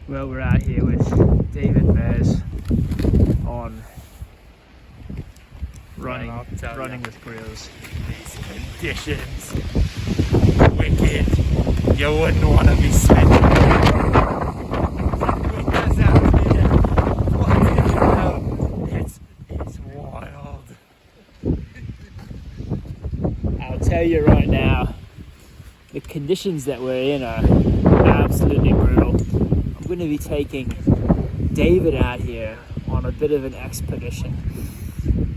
Well, we're out here with Dave and Maz on running with Grylls. These conditions, wicked. You wouldn't want to be spending winters out here. It's wild. I'll tell you right now, the conditions that we're in are absolutely brutal. I'm going to be taking David out here on a bit of an expedition.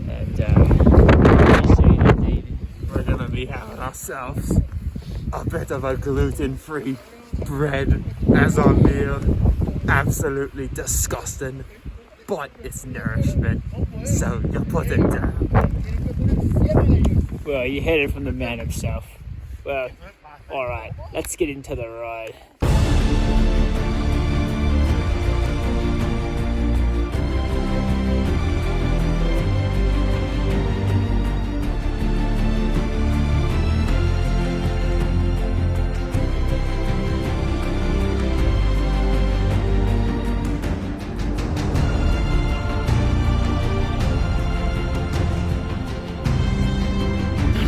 And what do you say there, David? We're gonna be having ourselves a bit of a gluten-free bread as our meal. Absolutely disgusting, but it's nourishment, so you put it down. Well, you heard it from the man himself. Well, alright, let's get into the ride.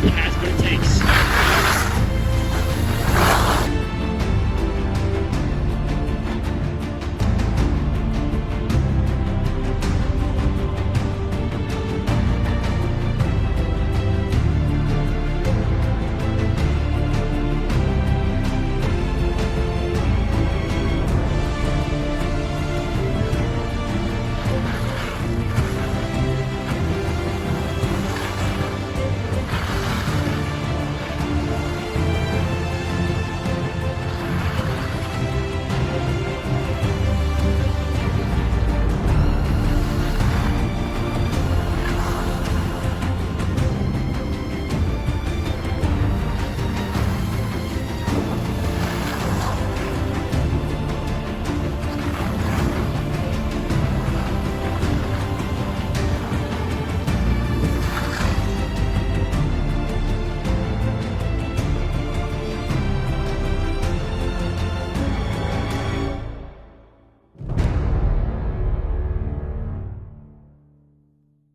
That's what it takes.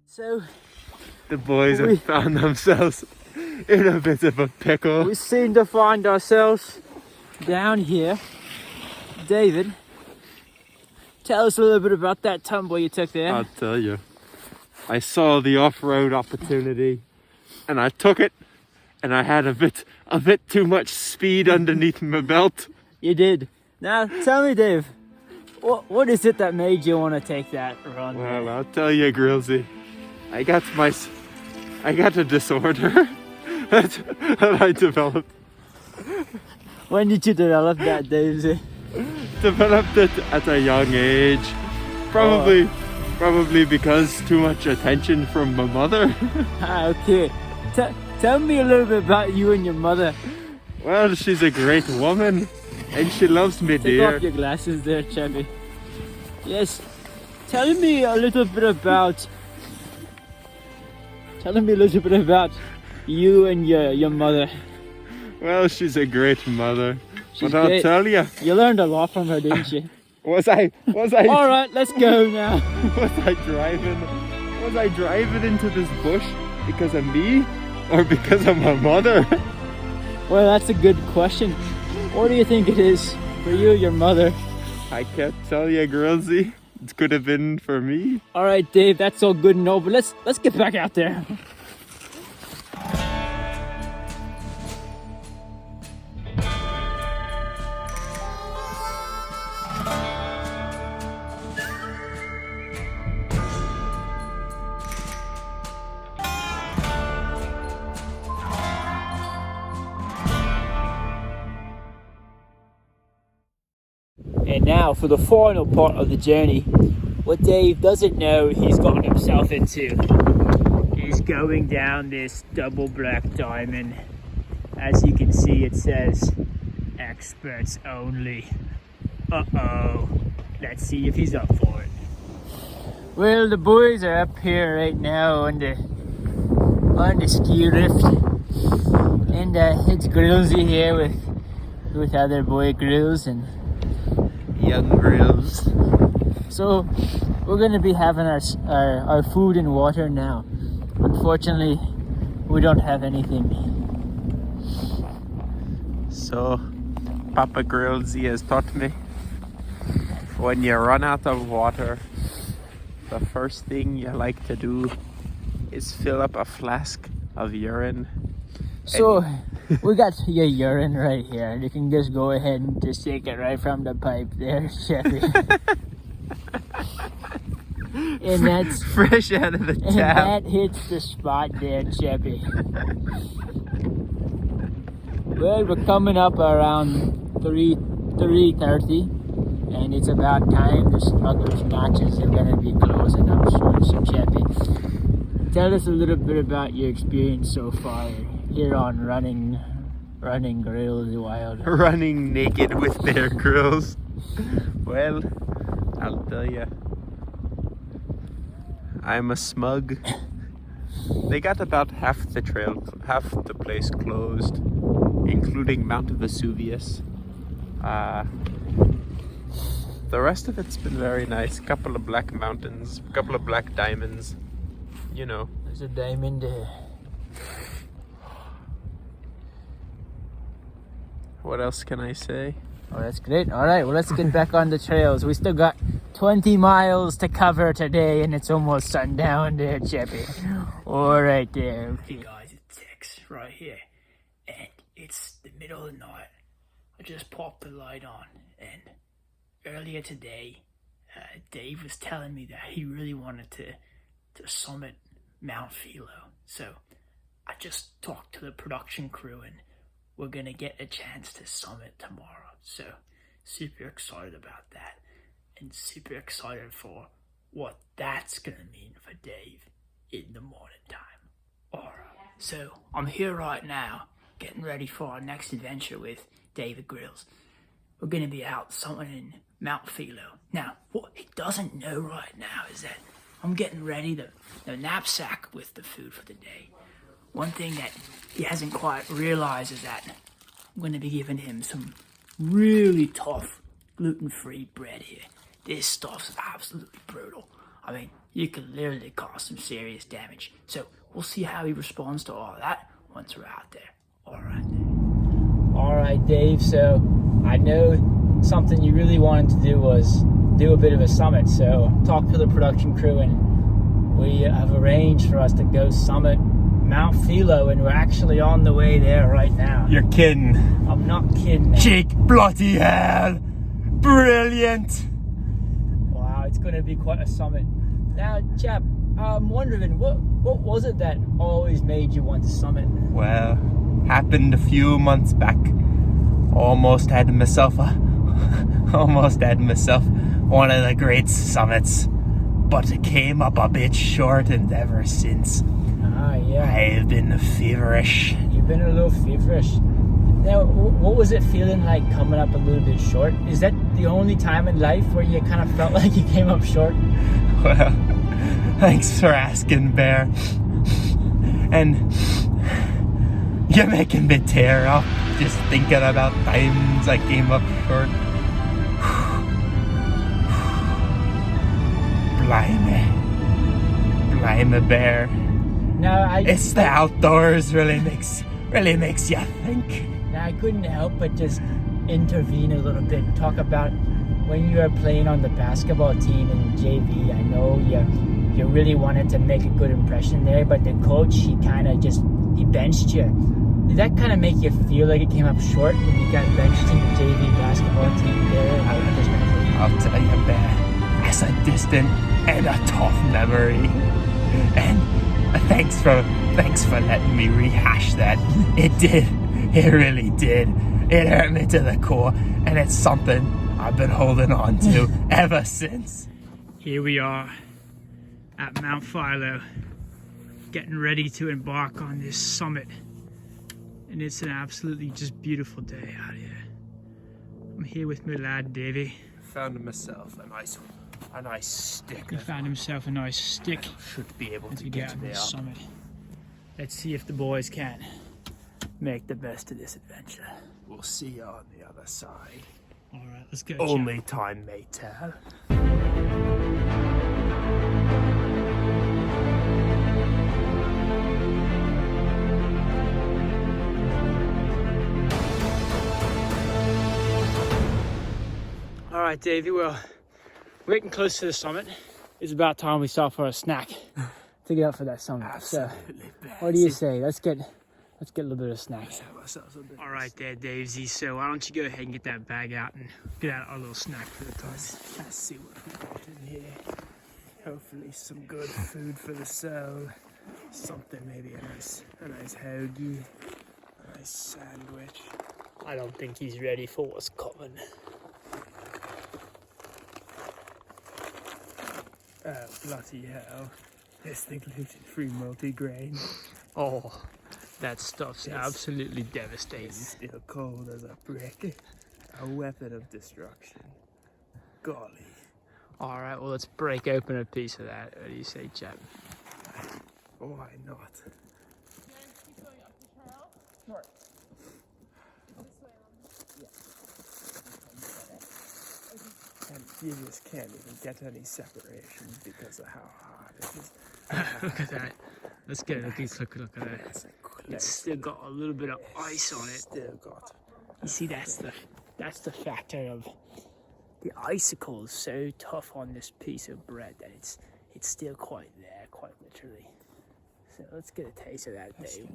So, The boys have found themselves in a bit of a pickle. we seem to find ourselves down here. David, tell us a little bit about that tumble you took there. I'll tell you. I saw the off-road opportunity and I took it, and I had a bit too much speed underneath my belt. You did. Now, tell me, Dave, what is it that made you want to take that run? Well, I'll tell you, Grillsy. I got a disorder that I developed. When did you develop that, Dave? Developed it at a young age. Probably because too much attention from my mother. Okay. Tell me a little bit about you and your mother. Well, she's a great woman and she loves me Take dear. off your glasses there, Chevy. Yes. Tell me a little bit about you and your mother. Well, she's a great mother. She's but I'll great. tell you. You learned a lot from her, didn't you? Was I All right, let's go now. was I driving into this bush because of me or because of my mother? Well, that's a good question. What do you think it is for you or your mother? I can't tell you, Grillsy. It could have been for me. All right, Dave, that's all good and all, but let's get back out there. And now for the final part of the journey. What Dave doesn't know he's gotten himself into is going down this double black diamond. As you can see, it says experts only. Uh-oh. Let's see if he's up for it. Well, the boys are up here right now on the ski lift. And it's Grillsy here with other boy Grills, and young Grylls. So we're gonna be having our food and water now. Unfortunately, we don't have anything. So, Papa Grylls, he has taught me, when you run out of water, the first thing you like to do is fill up a flask of urine. So we got your urine right here. You can just go ahead and just take it right from the pipe there, Chefy. And that's fresh out of the tap. And that hits the spot there, Chefy. Well, we're coming up around 3:30, and it's about time the smugglers' matches are gonna be closing up soon. So, Chefy, tell us a little bit about your experience so far here on running Grylls Wild. Running naked with Bear Grylls. Well, I'll tell you, I'm a smug. They got about half the place closed, including Mount Vesuvius. The rest of it's been very nice. Couple of black mountains, couple of black diamonds. You know. There's a diamond there. What else can I say? Oh, that's great. All right, well, let's get back on the trails. We still got 20 miles to cover today, and it's almost sundown there, Chappy. All right there. Hey guys, it's Tex right here, and it's the middle of the night. I just popped the light on, and earlier today, Dave was telling me that he really wanted to summit Mount Philo. So I just talked to the production crew, and we're gonna get a chance to summit tomorrow. So super excited about that, and super excited for what that's gonna mean for Dave in the morning time. Alright, so I'm here right now getting ready for our next adventure with David Grylls. We're gonna be out summiting Mount Philo. Now, what he doesn't know right now is that I'm getting ready the knapsack with the food for the day. One thing that he hasn't quite realized is that I'm going to be giving him some really tough gluten-free bread here. This stuff's absolutely brutal. I mean, you could literally cause some serious damage. So we'll see how he responds to all that once we're out there. All right, Dave. So I know something you really wanted to do was do a bit of a summit. So talk to the production crew, and we have arranged for us to go summit Mount Philo, and we're actually on the way there right now. You're kidding. I'm not kidding. Jake bloody hell. Brilliant. Wow, it's going to be quite a summit. Now, chap, I'm wondering, what was it that always made you want to summit? Well, happened a few months back. Almost had myself one of the great summits, but it came up a bit short, and ever since Yeah. I've been feverish. You've been a little feverish. Now, what was it feeling like coming up a little bit short? Is that the only time in life where you kind of felt like you came up short? Well, thanks for asking, Bear. And you're making me tear up just thinking about times I came up short. Blimey, Bear. Now, It's the outdoors really makes you think. Now, I couldn't help but just intervene a little bit and talk about when you were playing on the basketball team in JV. I know you really wanted to make a good impression there, but the coach, he benched you. Did that kind of make you feel like it came up short when you got benched in the JV basketball team there? I'll tell you, Bear, that's a distant and a tough memory. And thanks for letting me rehash that. It really did. It hurt me to the core, and it's something I've been holding on to ever since. Here we are at Mount Philo, getting ready to embark on this summit. And it's an absolutely just beautiful day out here. I'm here with my lad, Davey. Found myself a nice stick. He found himself a nice stick. Should be able As to we get get on there. the summit. Let's see if the boys can make the best of this adventure. We'll see you on the other side. All right, let's go. Only time may tell. All right, Davey, we're getting close to the summit. It's about time we stop for a snack to get up for that summit. Absolutely. So, what do you say? Let's get a little bit of snacks. All All right there, Davesy. So why don't you go ahead and get that bag out and get out our little snack for the time. Let's see what we got in here. Hopefully some good food for the soul. Something, maybe a nice hoagie, a nice sandwich. I don't think he's ready for what's coming. Oh, bloody hell. It's the gluten-free multigrain. Oh, that stuff's absolutely devastating. It's still cold as a brick. A weapon of destruction. Golly. All right, well, let's break open a piece of that. What do you say, chap? Why not? Sure. And you just can't even get any separation because of how hard it is. Look at that. Let's get a look at that. It's still got a little bit of ice on it. Still got. You see, that's the factor of the icicle is so tough on this piece of bread that it's still quite there, quite literally. So let's get a taste of that, Dave.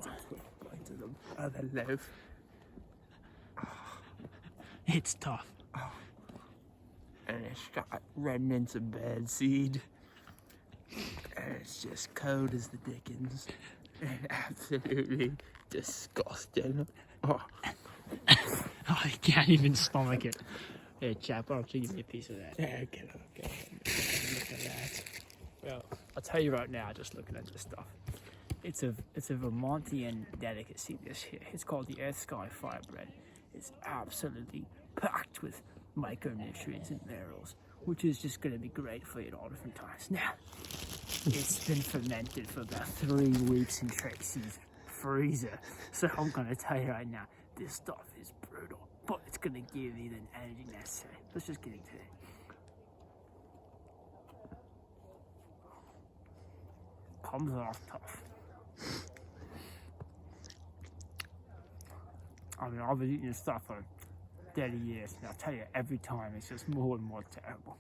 Bite of the other loaf. It's tough. And it's got remnants of bad seed. And it's just cold as the dickens. And absolutely disgusting. Oh. I can't even stomach it. Hey, chap, why don't you give me a piece of that? Okay. Look at that. Well, I'll tell you right now, just looking at this stuff. It's a Vermontian delicacy, this here. It's called the Earth Sky Fire Bread. It's absolutely packed with micronutrients and minerals, which is just going to be great for you at all different times. Now, it's been fermented for about 3 weeks in Tracy's freezer. So I'm going to tell you right now, this stuff is brutal, but it's going to give you the energy necessary. Let's just get into it. Comes off tough. I mean, I've been eating this stuff for 30 years, and I'll tell you, every time it's just more and more terrible.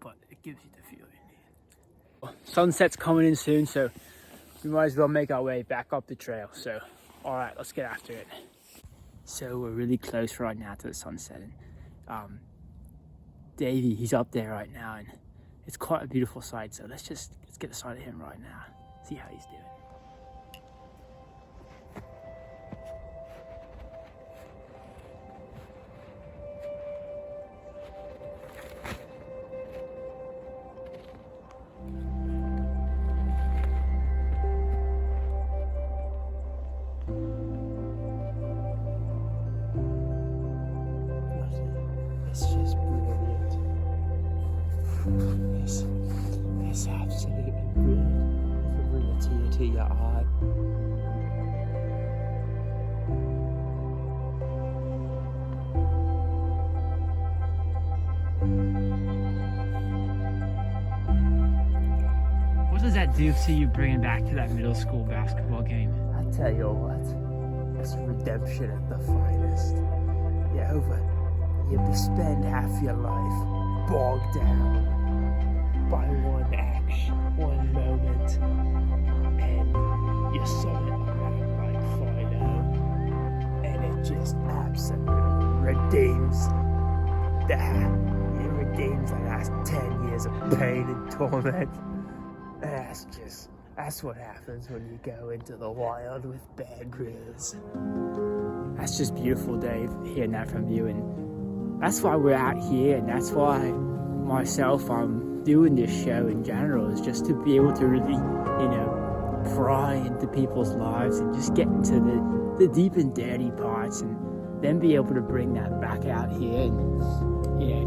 But it gives you the feel you need. Sunset's coming in soon, so we might as well make our way back up the trail. So, all right, let's get after it. So we're really close right now to the sunset, and Davey, he's up there right now, and it's quite a beautiful sight. So let's get a sight of him right now, see how he's doing. It's just brilliant. It's absolutely brilliant. It'll bring a tear to your eye. What does that do to you bringing back to that middle school basketball game? I tell you what, it's redemption at the finest. You spend half your life bogged down by one action, one moment, and you sum it up like final, and it just absolutely redeems that. It redeems the last 10 years of pain and torment. That's what happens when you go into the wild with Bear Grylls. That's just beautiful, Dave, hearing that from you, and that's why we're out here, and that's why I'm doing this show in general, is just to be able to really, pry into people's lives and just get into the deep and dirty parts, and then be able to bring that back out here, and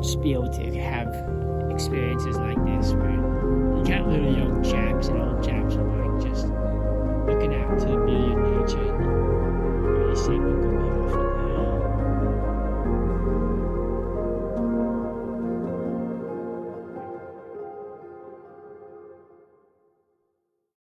just be able to have experiences like this where you got little young chaps and old chaps alike just looking out to the beauty of nature and racing.